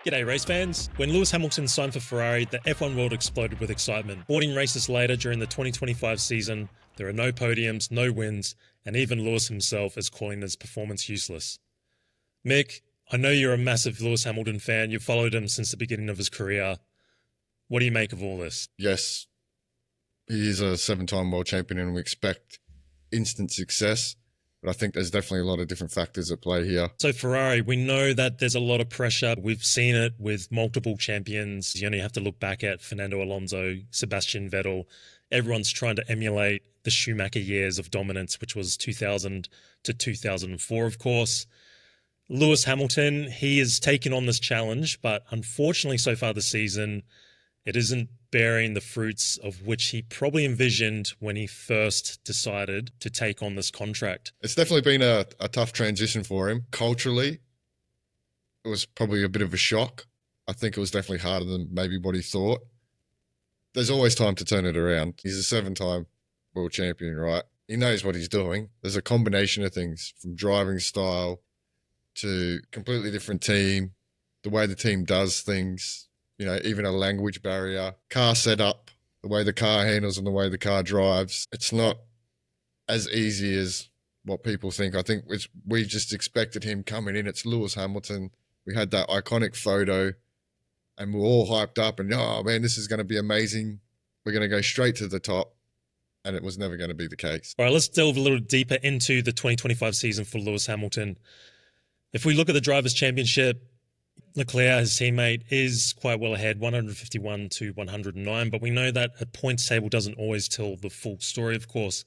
G'day race fans. When Lewis Hamilton signed for Ferrari, the F1 world exploded with excitement. 14 races later during the 2025 season, there are no podiums, no wins, and even Lewis himself is calling his performance useless. Mick, I know you're a massive Lewis Hamilton fan. You've followed him since the beginning of his career. What do you make of all this? Yes, he is a 7-time world champion and we expect instant success. But I think there's definitely a lot of different factors at play here. So Ferrari, we know that there's a lot of pressure. We've seen it with multiple champions. You only have to look back at Fernando Alonso, Sebastian Vettel. Everyone's trying to emulate the Schumacher years of dominance, which was 2000 to 2004, of course. Lewis Hamilton, he has taken on this challenge, but unfortunately so far this season, it isn't bearing the fruits of which he probably envisioned when he first decided to take on this contract. It's definitely been a tough transition for him. Culturally, it was probably a bit of a shock. I think it was definitely harder than maybe what he thought. There's always time to turn it around. He's a 7-time world champion, right? He knows what he's doing. There's a combination of things from driving style to completely different team, the way the team does things, you know, even a language barrier, car setup, the way the car handles and the way the car drives. It's not as easy as what people think. I think we just expected him coming in. It's Lewis Hamilton. We had that iconic photo and we're all hyped up and, oh man, this is going to be amazing. We're going to go straight to the top. And it was never going to be the case. All right, let's delve a little deeper into the 2025 season for Lewis Hamilton. If we look at the Drivers' Championship, Leclerc, his teammate, is quite well ahead, 151 to 109, but we know that a points table doesn't always tell the full story, of course.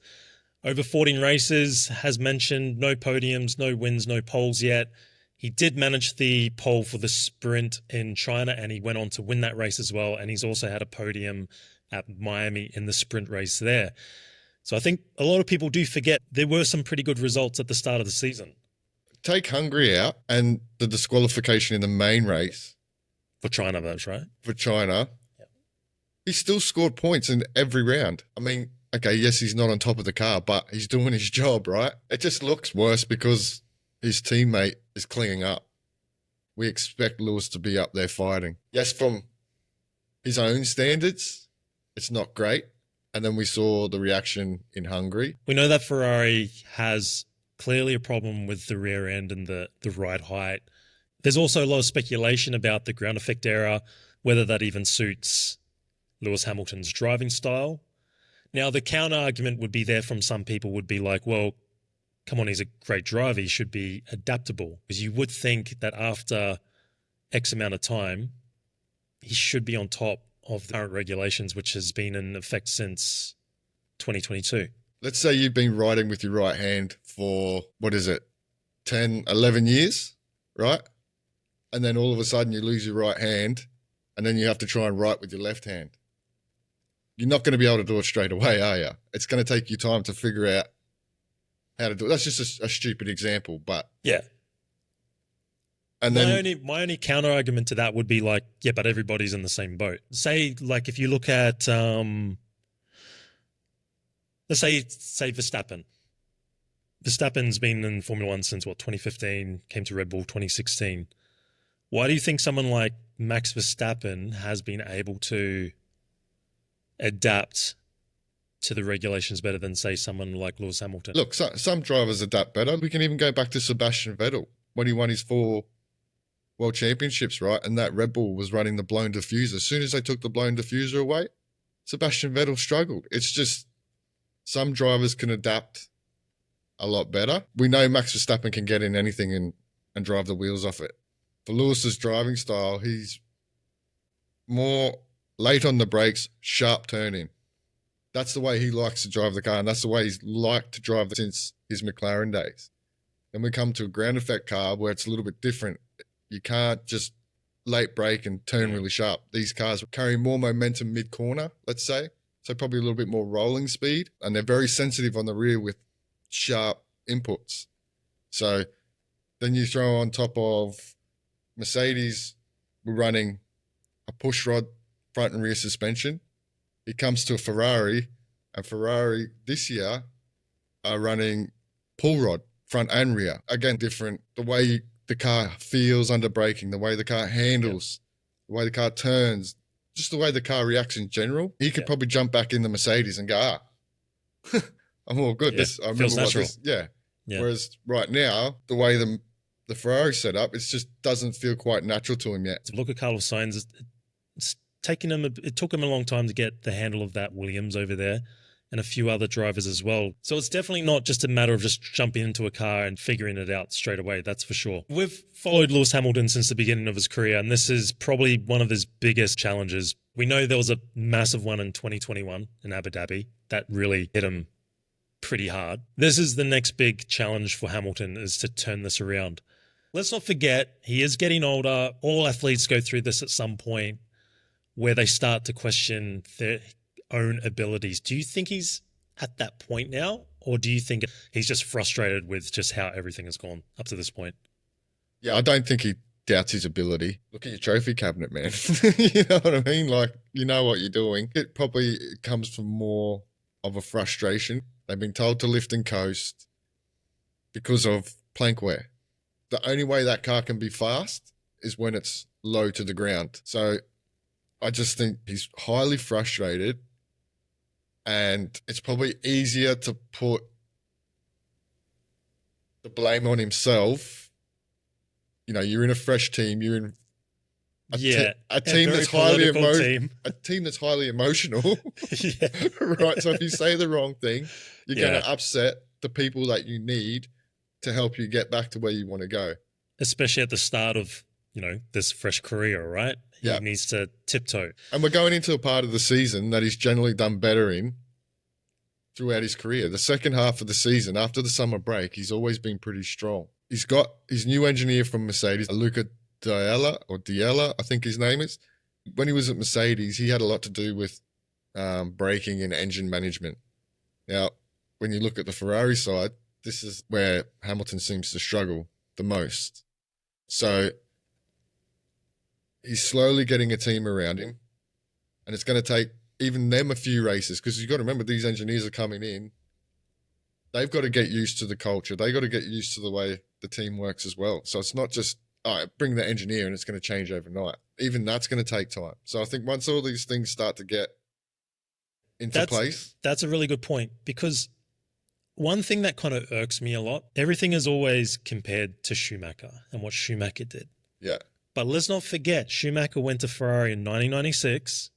Over 14 races, has mentioned no podiums, no wins, no poles yet. He did manage the pole for the sprint in China, and he went on to win that race as well, and he's also had a podium at Miami in the sprint race there. So I think a lot of people do forget there were some pretty good results at the start of the season. Take Hungary out and the disqualification in the main race. For China, that's right. For China. Yep. He still scored points in every round. I mean, okay, yes, he's not on top of the car, but he's doing his job, right? It just looks worse because his teammate is clinging up. We expect Lewis to be up there fighting. Yes, from his own standards, it's not great. And then we saw the reaction in Hungary. We know that Ferrari has clearly a problem with the rear end and the ride height. There's also a lot of speculation about the ground effect error, whether that even suits Lewis Hamilton's driving style. Now, the counter argument would be there from some people would be like, well, come on, he's a great driver. He should be adaptable. Because you would think that after X amount of time, he should be on top of the current regulations, which has been in effect since 2022. Let's say you've been riding with your right hand for, 10, 11 years, right? And then all of a sudden you lose your right hand and then you have to try and write with your left hand. You're not going to be able to do it straight away, are you? It's going to take you time to figure out how to do it. That's just a stupid example, but... Yeah. And my only counter argument to that would be like, yeah, but everybody's in the same boat. Say, like, if you look at... Let's say Verstappen. Verstappen's been in Formula One since, 2015, came to Red Bull 2016. Why do you think someone like Max Verstappen has been able to adapt to the regulations better than, say, someone like Lewis Hamilton? Look, some drivers adapt better. We can even go back to Sebastian Vettel when he won his 4 world championships, right? And that Red Bull was running the blown diffuser. As soon as they took the blown diffuser away, Sebastian Vettel struggled. It's just... some drivers can adapt a lot better. We know Max Verstappen can get in anything and drive the wheels off it. For Lewis's driving style, he's more late on the brakes, sharp turning. That's the way he likes to drive the car, and that's the way he's liked to drive since his McLaren days. Then we come to a ground effect car where it's a little bit different. You can't just late brake and turn really sharp. These cars carry more momentum mid-corner, let's say. So probably a little bit more rolling speed, and they're very sensitive on the rear with sharp inputs. So then you throw on top of Mercedes, we're running a push rod front and rear suspension. It comes to a Ferrari, and Ferrari this year are running pull rod front and rear. Again, different. The way the car feels under braking, the way the car handles, the way the car turns, just the way the car reacts in general. He could probably jump back in the Mercedes and go, I'm all good. Yeah. I Feels remember natural. yeah. Whereas right now, the way the Ferrari set up, it just doesn't feel quite natural to him yet. Look at Carlos Sainz. It took him a long time to get the handle of that Williams over there, and a few other drivers as well. So it's definitely not just a matter of just jumping into a car and figuring it out straight away, that's for sure. We've followed Lewis Hamilton since the beginning of his career, and this is probably one of his biggest challenges. We know there was a massive one in 2021 in Abu Dhabi that really hit him pretty hard. This is the next big challenge for Hamilton, is to turn this around. Let's not forget, he is getting older. All athletes go through this at some point where they start to question their own abilities. Do you think he's at that point now, or do you think he's just frustrated with just how everything has gone up to this point? Yeah, I don't think he doubts his ability. Look at your trophy cabinet, man. You know what I mean? Like, you know what you're doing. It probably comes from more of a frustration. They've been told to lift and coast because of plank wear. The only way that car can be fast is when it's low to the ground. So I just think he's highly frustrated, and it's probably easier to put the blame on himself. You know, you're in a fresh team. You're in a team that's highly a team that's highly emotional. Right. So if you say the wrong thing, you're going to upset the people that you need to help you get back to where you want to go. Especially at the start of, this fresh career, right? He needs to tiptoe. And we're going into a part of the season that he's generally done better in throughout his career. The second half of the season, after the summer break, he's always been pretty strong. He's got his new engineer from Mercedes, Luca Diella, I think his name is. When he was at Mercedes, he had a lot to do with braking and engine management. Now, when you look at the Ferrari side, this is where Hamilton seems to struggle the most. So he's slowly getting a team around him, and it's going to take even them a few races, because you've got to remember, these engineers are coming in. They've got to get used to the culture. They've got to get used to the way the team works as well. So it's not just, bring the engineer and it's going to change overnight. Even that's going to take time. So I think once all these things start to get into place. That's a really good point, because one thing that kind of irks me a lot, everything is always compared to Schumacher and what Schumacher did. Yeah. But let's not forget, Schumacher went to Ferrari in 1996.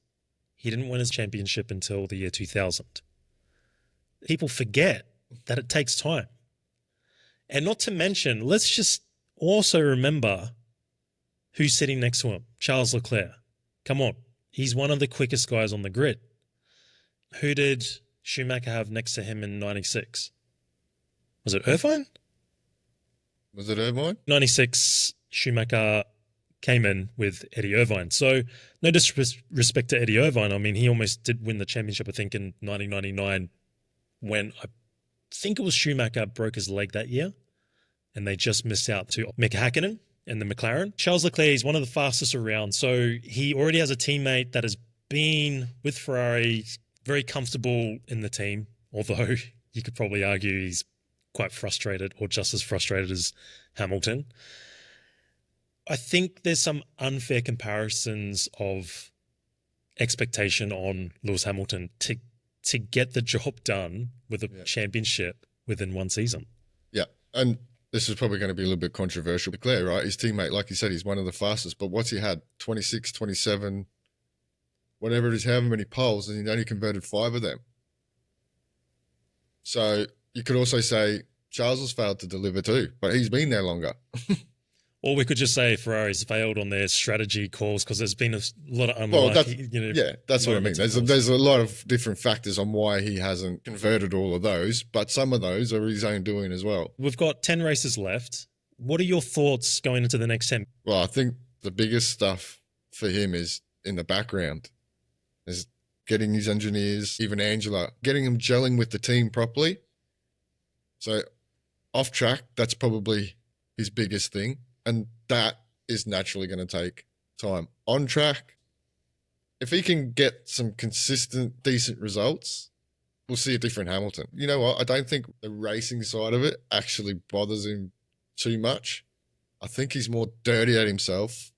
He didn't win his championship until the year 2000. People forget that it takes time. And not to mention, let's just also remember who's sitting next to him, Charles Leclerc. Come on, he's one of the quickest guys on the grid. Who did Schumacher have next to him in 96? Was it Irvine? Was it Irvine? 96, Schumacher came in with Eddie Irvine. So no disrespect to Eddie Irvine. I mean, he almost did win the championship, I think, in 1999, when I think it was Schumacher broke his leg that year, and they just missed out to Mick Hakkinen and the McLaren. Charles Leclerc is one of the fastest around. So he already has a teammate that has been with Ferrari, very comfortable in the team, although you could probably argue he's quite frustrated, or just as frustrated as Hamilton. I think there's some unfair comparisons of expectation on Lewis Hamilton to get the job done with a championship within one season. Yeah, and this is probably going to be a little bit controversial. Leclerc, right? His teammate, like you said, he's one of the fastest, but what's he had? 26, 27, whatever it is, however many poles, and he only converted 5 of them. So you could also say Charles has failed to deliver too, but he's been there longer. Or we could just say Ferrari's failed on their strategy calls, because there's been a lot of unlucky. That's what I mean. There's a lot of different factors on why he hasn't converted all of those, but some of those are his own doing as well. We've got 10 races left. What are your thoughts going into the next 10? Well, I think the biggest stuff for him is in the background, is getting his engineers, even Angela, getting him gelling with the team properly. So off track, that's probably his biggest thing. And that is naturally going to take time. On track, if he can get some consistent, decent results, we'll see a different Hamilton. You know what? I don't think the racing side of it actually bothers him too much. I think he's more dirty at himself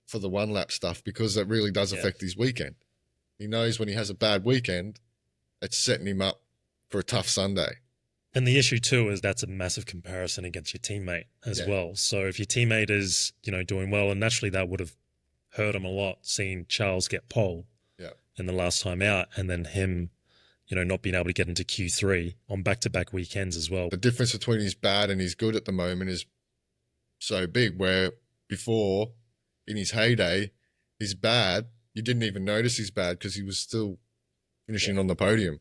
for the one lap stuff because that really does affect his weekend. He knows when he has a bad weekend, it's setting him up for a tough Sunday. And the issue too is that's a massive comparison against your teammate as well. So if your teammate is, doing well, and naturally that would have hurt him a lot, seeing Charles get pole in the last time out, and then him, not being able to get into Q3 on back-to-back weekends as well. The difference between his bad and his good at the moment is so big, where before, in his heyday, his bad, you didn't even notice his bad because he was still finishing on the podium.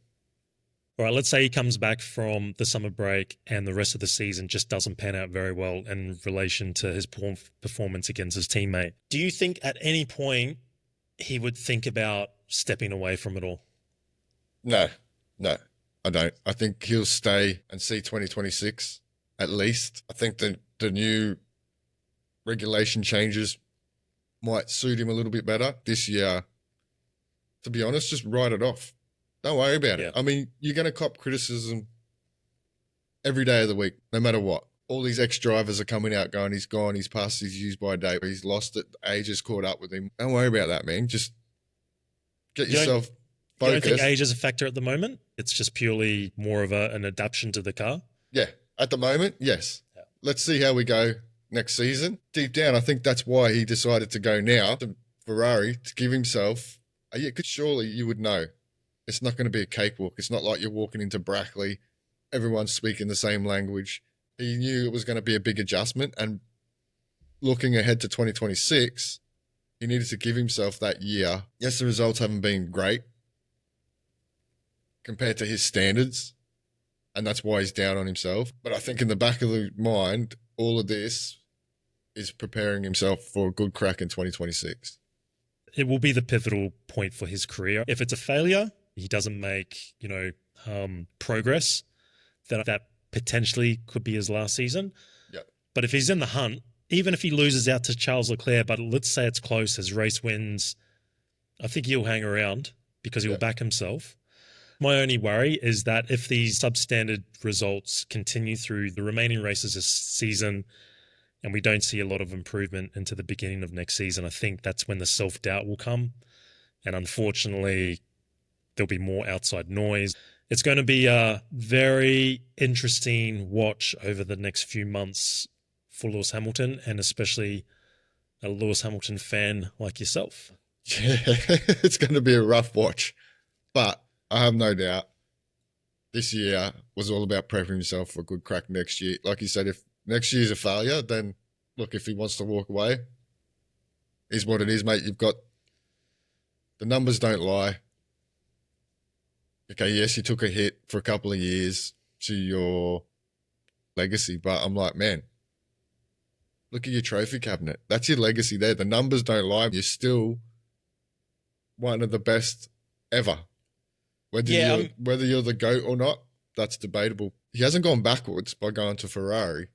All right, let's say he comes back from the summer break and the rest of the season just doesn't pan out very well in relation to his performance against his teammate. Do you think at any point he would think about stepping away from it all? No, I don't. I think he'll stay and see 2026 at least. I think the new regulation changes might suit him a little bit better this year. To be honest, just write it off. Don't worry about it. I mean, you're going to cop criticism every day of the week, no matter what. All these ex-drivers are coming out going, he's gone, he's past his use-by date, he's lost it, age has caught up with him. Don't worry about that, man. Just get yourself focused. You don't think age is a factor at the moment? It's just purely more of an adaptation to the car? Yeah, at the moment, yes. Yeah. Let's see how we go next season. Deep down, I think that's why he decided to go now to Ferrari, to give himself, because surely you would know. It's not going to be a cakewalk. It's not like you're walking into Brackley, everyone's speaking the same language. He knew it was going to be a big adjustment, and looking ahead to 2026, he needed to give himself that year. Yes, the results haven't been great compared to his standards, and that's why he's down on himself. But I think in the back of the mind, all of this is preparing himself for a good crack in 2026. It will be the pivotal point for his career. If it's a failure, he doesn't make, progress, then that potentially could be his last season. Yep. But if he's in the hunt, even if he loses out to Charles Leclerc, but let's say it's close, his race wins, I think he'll hang around because he'll back himself. My only worry is that if these substandard results continue through the remaining races this season and we don't see a lot of improvement into the beginning of next season, I think that's when the self-doubt will come. And unfortunately, there'll be more outside noise. It's going to be a very interesting watch over the next few months for Lewis Hamilton, and especially a Lewis Hamilton fan like yourself. Yeah, it's going to be a rough watch. But I have no doubt this year was all about prepping himself for a good crack next year. Like you said, if next year's a failure, then look, if he wants to walk away, is what it is, mate. You've got the numbers don't lie. Okay, yes, you took a hit for a couple of years to your legacy, but I'm like, man, look at your trophy cabinet. That's your legacy there. The numbers don't lie. You're still one of the best ever. Whether you're the GOAT or not, that's debatable. He hasn't gone backwards by going to Ferrari.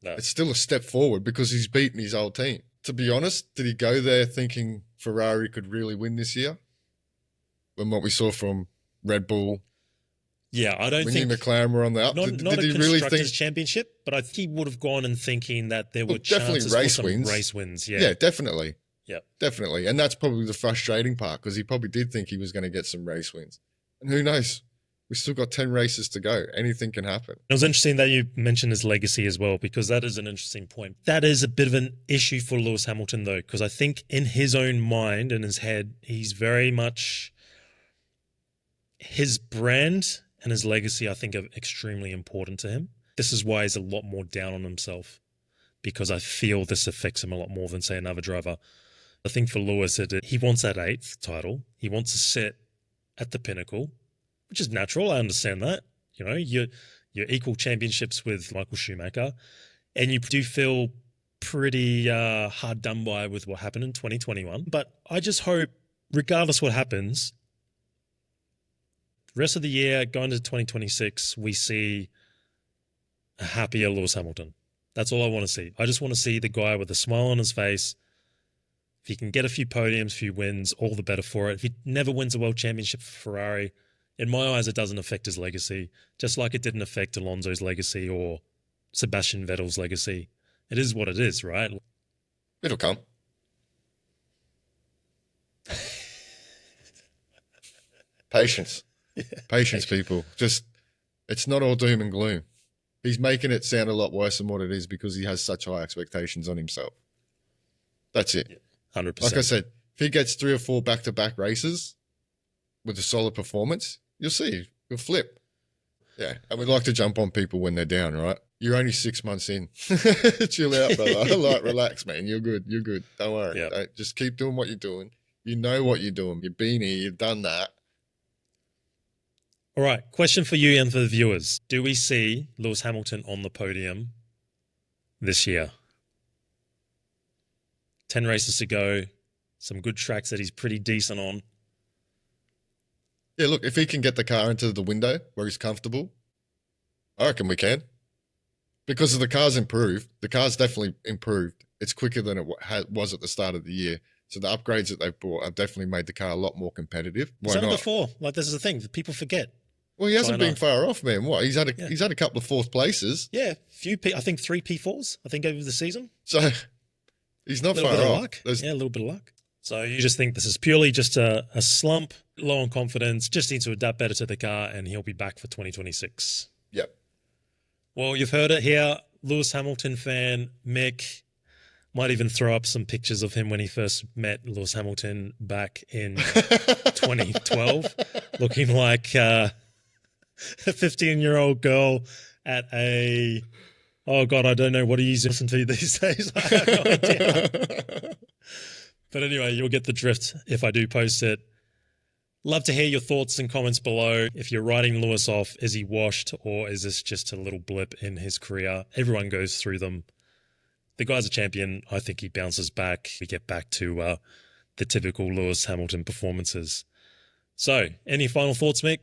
No. It's still a step forward because he's beaten his old team. To be honest, did he go there thinking Ferrari could really win this year? When what we saw from Red Bull, I don't think McLaren were on the up. Not did a he constructors' really think championship, but I think he would have gone in thinking that there were definitely chances race for some wins. Race wins, Yeah, definitely. Yeah, definitely, and that's probably the frustrating part because he probably did think he was going to get some race wins, and who knows? We've still got 10 races to go. Anything can happen. It was interesting that you mentioned his legacy as well, because that is an interesting point. That is a bit of an issue for Lewis Hamilton, though, because I think in his own mind and his head, he's very much his brand and his legacy, I think, are extremely important to him. This is why he's a lot more down on himself, because I feel this affects him a lot more than, say, another driver. I think for Lewis, he wants that 8th title. He wants to sit at the pinnacle, which is natural. I understand that. You're equal championships with Michael Schumacher, and you do feel pretty hard done by with what happened in 2021. But I just hope, regardless what happens, the rest of the year, going to 2026, we see a happier Lewis Hamilton. That's all I want to see. I just want to see the guy with a smile on his face. If he can get a few podiums, a few wins, all the better for it. If he never wins a world championship for Ferrari, in my eyes, it doesn't affect his legacy, just like it didn't affect Alonso's legacy or Sebastian Vettel's legacy. It is what it is, right? It'll come. Patience. Patience, people. Just, it's not all doom and gloom. He's making it sound a lot worse than what it is because he has such high expectations on himself. That's it. 100%. Like I said, if he gets 3 or 4 back-to-back races with a solid performance, you'll see. He'll flip. Yeah. And we like to jump on people when they're down, right? You're only 6 months in. Chill out, brother. Like, relax, man. You're good. You're good. Don't worry. Yep. Just keep doing what you're doing. You know what you're doing. You've been here. You've done that. All right. Question for you and for the viewers. Do we see Lewis Hamilton on the podium this year? 10 races to go. Some good tracks that he's pretty decent on. Yeah, look, if he can get the car into the window where he's comfortable, I reckon we can. Because the car's improved. The car's definitely improved. It's quicker than it was at the start of the year. So the upgrades that they've brought have definitely made the car a lot more competitive. Why He's not? before. Like, this is the thing that people forget. Well, he hasn't China. been far off, man. What? He's had a couple of 4th places. Yeah. I think 3 P4s, I think, over the season. So he's not A little far bit of off. luck. Yeah, a little bit of luck. So you just think this is purely just a slump, low on confidence, just needs to adapt better to the car, and he'll be back for 2026. Yep. Well, you've heard it here. Lewis Hamilton fan Mick might even throw up some pictures of him when he first met Lewis Hamilton back in 2012, looking like a 15-year-old girl at a, oh God, I don't know, what do you listen to these days? I have no idea. But anyway, you'll get the drift if I do post it. Love to hear your thoughts and comments below. If you're writing Lewis off, is he washed or is this just a little blip in his career? Everyone goes through them. The guy's a champion. I think he bounces back. We get back to the typical Lewis Hamilton performances. So, any final thoughts, Mick?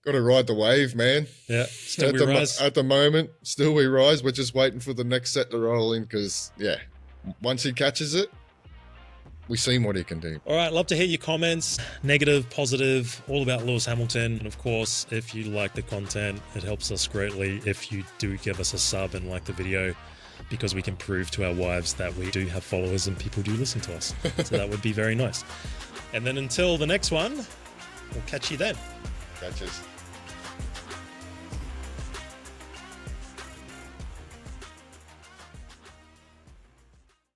Got to ride the wave, man. Yeah, still we rise. At the moment, still we rise. We're just waiting for the next set to roll in because, yeah, once he catches it, we've seen what he can do. All right, love to hear your comments, negative, positive, all about Lewis Hamilton. And of course, if you like the content, it helps us greatly if you do give us a sub and like the video, because we can prove to our wives that we do have followers and people do listen to us. So that would be very nice. And then until the next one, we'll catch you then. Catches.